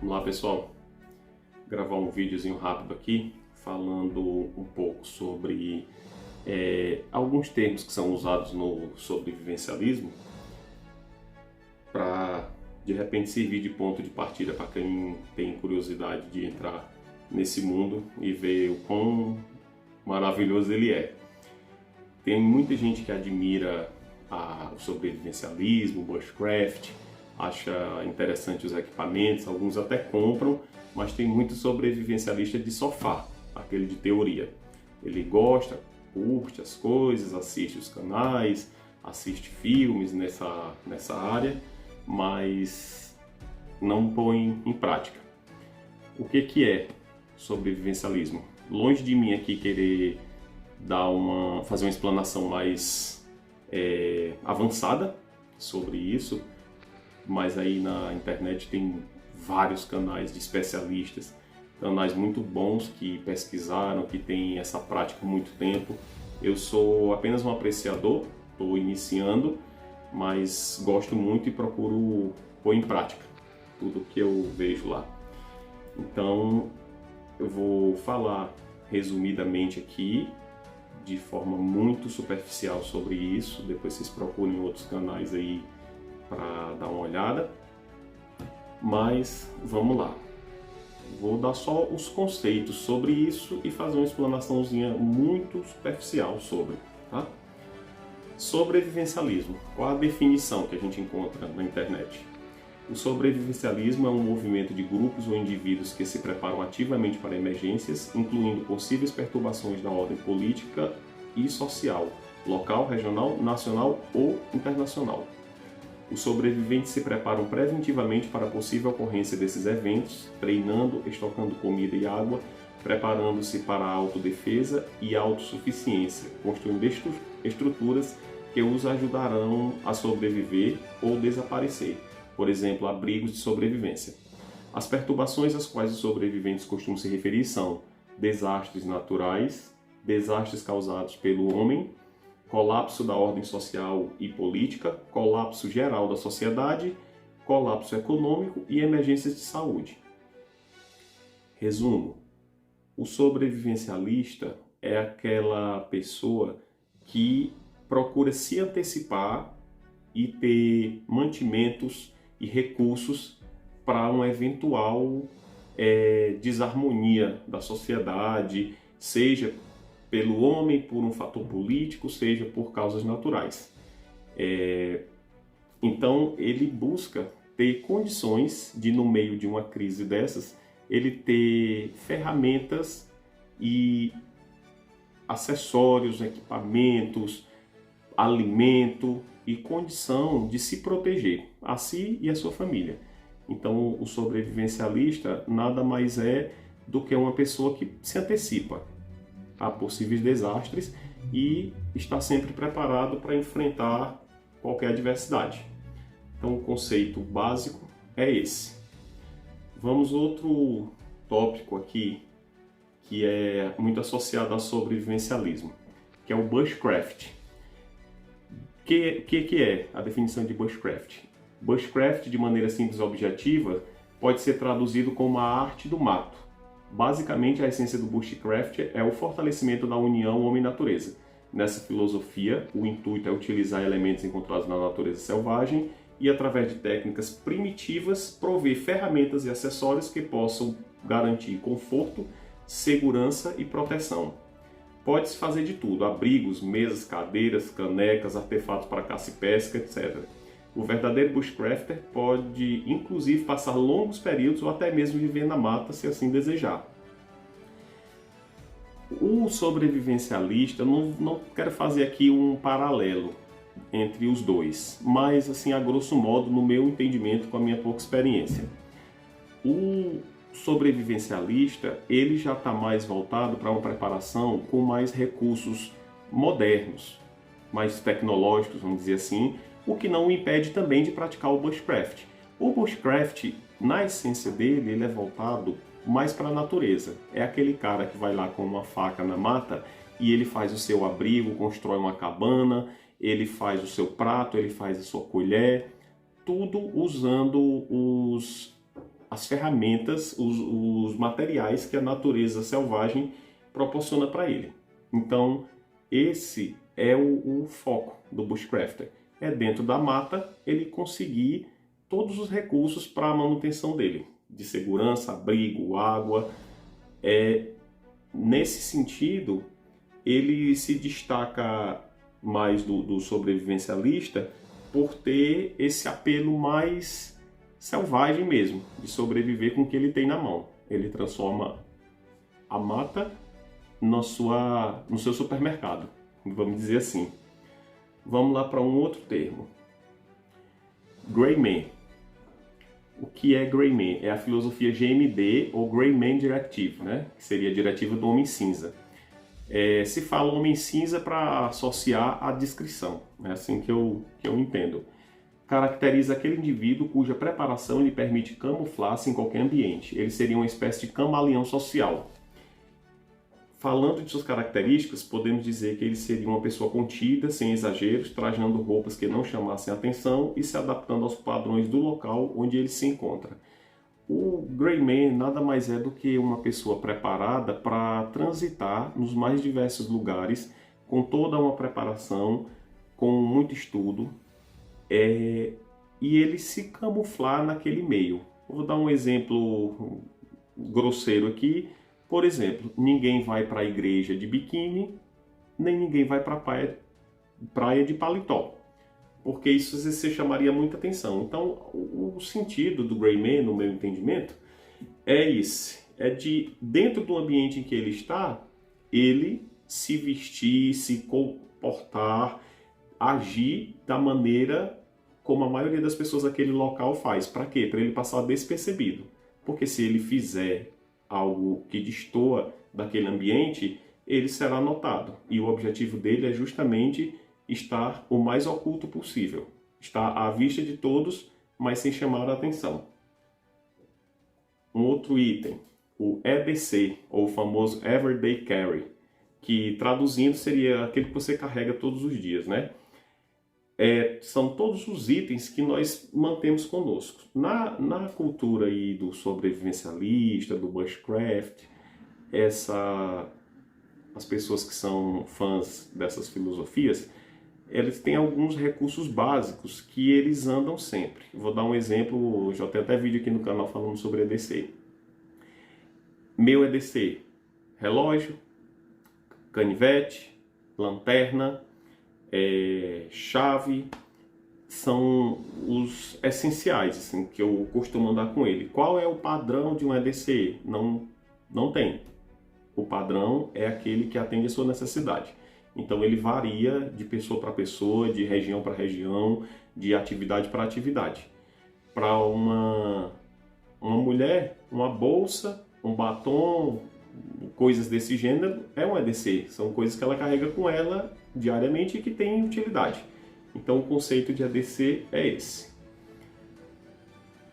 Vamos lá, pessoal, gravar um videozinho rápido aqui falando um pouco sobre alguns termos que são usados no sobrevivencialismo para de repente servir de ponto de partida para quem tem curiosidade de entrar nesse mundo e ver o quão maravilhoso ele é. Tem muita gente que admira o sobrevivencialismo, o bushcraft, acha interessante os equipamentos, alguns até compram, mas tem muito sobrevivencialista de sofá, aquele de teoria. Ele gosta, curte as coisas, assiste os canais, assiste filmes nessa área, mas não põe em prática. O que é sobrevivencialismo? Longe de mim aqui querer fazer uma explanação mais avançada sobre isso, mas aí na internet tem vários canais de especialistas, canais muito bons que pesquisaram, que têm essa prática há muito tempo. Eu sou apenas um apreciador, estou iniciando, mas gosto muito e procuro pôr em prática tudo que eu vejo lá. Então eu vou falar resumidamente aqui, de forma muito superficial sobre isso. Depois vocês procurem outros canais aí para dar uma olhada. Mas vamos lá. Vou dar só os conceitos sobre isso e fazer uma explanaçãozinha muito superficial sobre, tá? Sobrevivencialismo. Qual a definição que a gente encontra na internet? O sobrevivencialismo é um movimento de grupos ou indivíduos que se preparam ativamente para emergências, incluindo possíveis perturbações da ordem política e social, local, regional, nacional ou internacional. Os sobreviventes se preparam preventivamente para a possível ocorrência desses eventos, treinando, estocando comida e água, preparando-se para a autodefesa e autossuficiência, construindo estruturas que os ajudarão a sobreviver ou desaparecer. Por exemplo, abrigos de sobrevivência. As perturbações às quais os sobreviventes costumam se referir são desastres naturais, desastres causados pelo homem, colapso da ordem social e política, colapso geral da sociedade, colapso econômico e emergências de saúde. Resumo: o sobrevivencialista é aquela pessoa que procura se antecipar e ter mantimentos e recursos para uma eventual desarmonia da sociedade, seja pelo homem, por um fator político, seja por causas naturais. Então ele busca ter condições de, no meio de uma crise dessas, ele ter ferramentas e acessórios, equipamentos, alimento e condição de se proteger a si e a sua família. Então o sobrevivencialista nada mais é do que uma pessoa que se antecipa a possíveis desastres e está sempre preparado para enfrentar qualquer adversidade. Então o conceito básico é esse. Vamos outro tópico aqui que é muito associado ao sobrevivencialismo, que é o bushcraft. O que é a definição de bushcraft? Bushcraft, de maneira simples e objetiva, pode ser traduzido como a arte do mato. Basicamente, a essência do bushcraft é o fortalecimento da união homem-natureza. Nessa filosofia, o intuito é utilizar elementos encontrados na natureza selvagem e, através de técnicas primitivas, prover ferramentas e acessórios que possam garantir conforto, segurança e proteção. Pode-se fazer de tudo: abrigos, mesas, cadeiras, canecas, artefatos para caça e pesca, etc. O verdadeiro bushcrafter pode, inclusive, passar longos períodos ou até mesmo viver na mata, se assim desejar. O sobrevivencialista, eu não quero fazer aqui um paralelo entre os dois, mas, assim, a grosso modo, no meu entendimento, com a minha pouca experiência. O sobrevivencialista, ele já está mais voltado para uma preparação com mais recursos modernos, mais tecnológicos, vamos dizer assim, o que não o impede também de praticar o bushcraft. O bushcraft, na essência dele, ele é voltado mais para a natureza. É aquele cara que vai lá com uma faca na mata e ele faz o seu abrigo, constrói uma cabana, ele faz o seu prato, ele faz a sua colher, tudo usando as ferramentas, os materiais que a natureza selvagem proporciona para ele. Então, esse é o foco do bushcrafter. É dentro da mata ele conseguir todos os recursos para a manutenção dele, de segurança, abrigo, água. Nesse sentido, ele se destaca mais do sobrevivencialista por ter esse apelo mais selvagem mesmo, de sobreviver com o que ele tem na mão. Ele transforma a mata no seu supermercado, vamos dizer assim. Vamos lá para um outro termo. Gray Man. O que é Gray Man? É a filosofia GMD ou Gray Man Directive, né? Que seria a diretiva do homem cinza. Se fala homem cinza para associar a descrição, é assim que eu entendo. Caracteriza aquele indivíduo cuja preparação lhe permite camuflar-se em qualquer ambiente. Ele seria uma espécie de camaleão social. Falando de suas características, podemos dizer que ele seria uma pessoa contida, sem exageros, trajando roupas que não chamassem atenção e se adaptando aos padrões do local onde ele se encontra. O Gray Man nada mais é do que uma pessoa preparada para transitar nos mais diversos lugares, com toda uma preparação, com muito estudo, e ele se camuflar naquele meio. Vou dar um exemplo grosseiro aqui. Por exemplo, ninguém vai para a igreja de biquíni, nem ninguém vai para a praia de paletó, porque isso você chamaria muita atenção. Então, o sentido do Gray Man, no meu entendimento, é esse. É de, dentro do ambiente em que ele está, ele se vestir, se comportar, agir da maneira como a maioria das pessoas daquele local faz. Para quê? Para ele passar despercebido. Porque se ele fizer algo que destoa daquele ambiente, ele será notado. E o objetivo dele é justamente estar o mais oculto possível. Estar à vista de todos, mas sem chamar a atenção. Um outro item, o EDC, ou o famoso Everyday Carry, que traduzindo seria aquele que você carrega todos os dias, né? São todos os itens que nós mantemos conosco. Na cultura aí do sobrevivencialista, do bushcraft, as pessoas que são fãs dessas filosofias, eles têm alguns recursos básicos que eles andam sempre. Vou dar um exemplo, já tenho até vídeo aqui no canal falando sobre EDC. Meu EDC, relógio, canivete, lanterna, chave, são os essenciais assim, que eu costumo andar com ele. Qual é o padrão de um EDC? Não tem. O padrão é aquele que atende a sua necessidade. Então ele varia de pessoa para pessoa, de região para região, de atividade para atividade. Para uma mulher, uma bolsa, um batom, coisas desse gênero, é um EDC. São coisas que ela carrega com ela diariamente e que tem utilidade. Então o conceito de EDC é esse.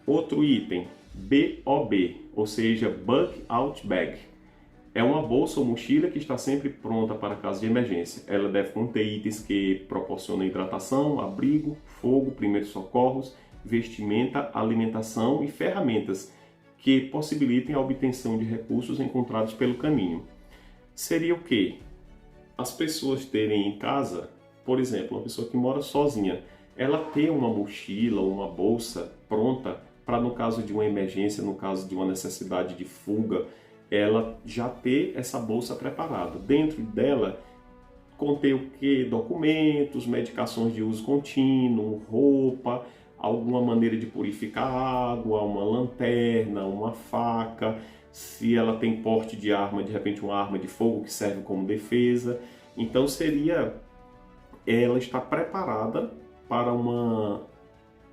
Outro item, BOB, ou seja, Bug Out Bag. É uma bolsa ou mochila que está sempre pronta para caso de emergência. Ela deve conter itens que proporcionam hidratação, abrigo, fogo, primeiros socorros, vestimenta, alimentação e ferramentas que possibilitem a obtenção de recursos encontrados pelo caminho. Seria o quê? As pessoas terem em casa, por exemplo, uma pessoa que mora sozinha, ela ter uma mochila ou uma bolsa pronta para, no caso de uma emergência, no caso de uma necessidade de fuga, ela já ter essa bolsa preparada. Dentro dela, conter o quê? Documentos, medicações de uso contínuo, roupa, alguma maneira de purificar água, uma lanterna, uma faca, se ela tem porte de arma, de repente uma arma de fogo que serve como defesa. Então seria ela estar preparada para uma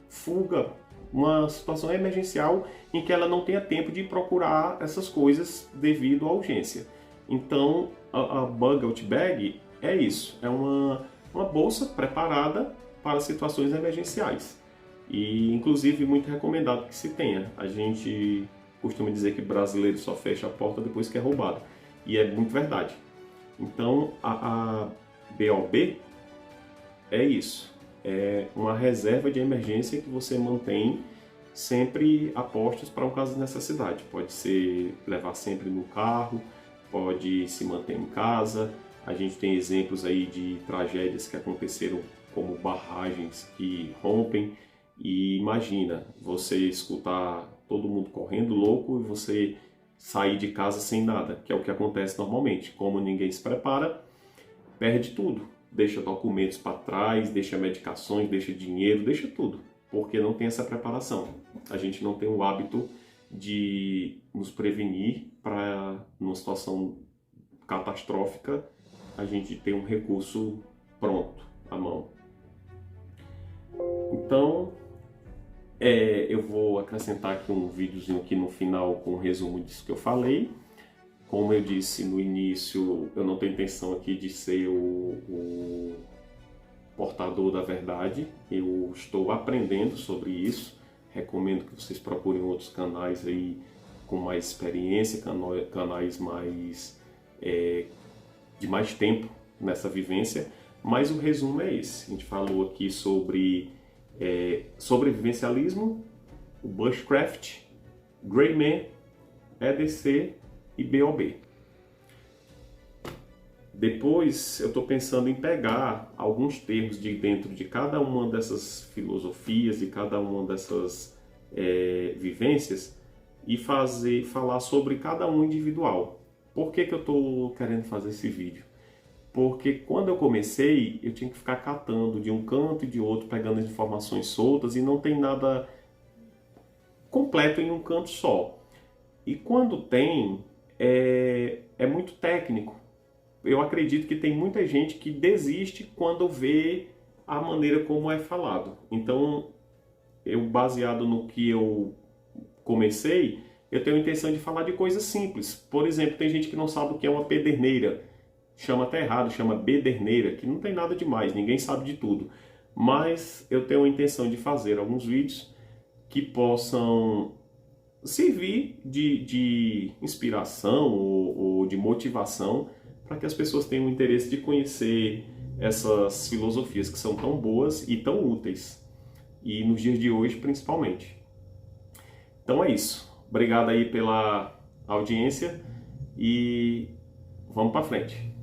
fuga, uma situação emergencial em que ela não tenha tempo de procurar essas coisas devido à urgência. Então a Bug Out Bag é isso, é uma bolsa preparada para situações emergenciais. E inclusive muito recomendado que se tenha. A gente costuma dizer que brasileiro só fecha a porta depois que é roubado. E é muito verdade. Então a BOB é isso. É uma reserva de emergência que você mantém sempre apostos para um caso de necessidade. Pode ser levar sempre no carro, pode se manter em casa. A gente tem exemplos aí de tragédias que aconteceram, como barragens que rompem. E imagina você escutar todo mundo correndo louco e você sair de casa sem nada, que é o que acontece normalmente. Como ninguém se prepara, perde tudo. Deixa documentos para trás, deixa medicações, deixa dinheiro, deixa tudo, porque não tem essa preparação. A gente não tem o hábito de nos prevenir para, numa situação catastrófica, a gente ter um recurso pronto à mão. Então, eu vou acrescentar aqui um videozinho aqui no final com um resumo disso que eu falei. Como eu disse no início, eu não tenho intenção aqui de ser o portador da verdade. Eu estou aprendendo sobre isso. Recomendo que vocês procurem outros canais aí com mais experiência, canais mais de mais tempo nessa vivência. Mas o resumo é esse. A gente falou aqui sobre sobrevivencialismo, o bushcraft, Gray Man, EDC e BOB. Depois eu estou pensando em pegar alguns termos de dentro de cada uma dessas filosofias, de cada uma dessas vivências e falar sobre cada um individual. Por que eu estou querendo fazer esse vídeo? Porque quando eu comecei, eu tinha que ficar catando de um canto e de outro, pegando as informações soltas e não tem nada completo em um canto só. E quando tem, é muito técnico. Eu acredito que tem muita gente que desiste quando vê a maneira como é falado. Então, baseado no que eu comecei, eu tenho a intenção de falar de coisas simples. Por exemplo, tem gente que não sabe o que é uma pederneira. Chama até errado, chama bederneira, que não tem nada demais, ninguém sabe de tudo. Mas eu tenho a intenção de fazer alguns vídeos que possam servir de inspiração ou de motivação para que as pessoas tenham o interesse de conhecer essas filosofias que são tão boas e tão úteis. E nos dias de hoje, principalmente. Então é isso. Obrigado aí pela audiência e vamos para frente.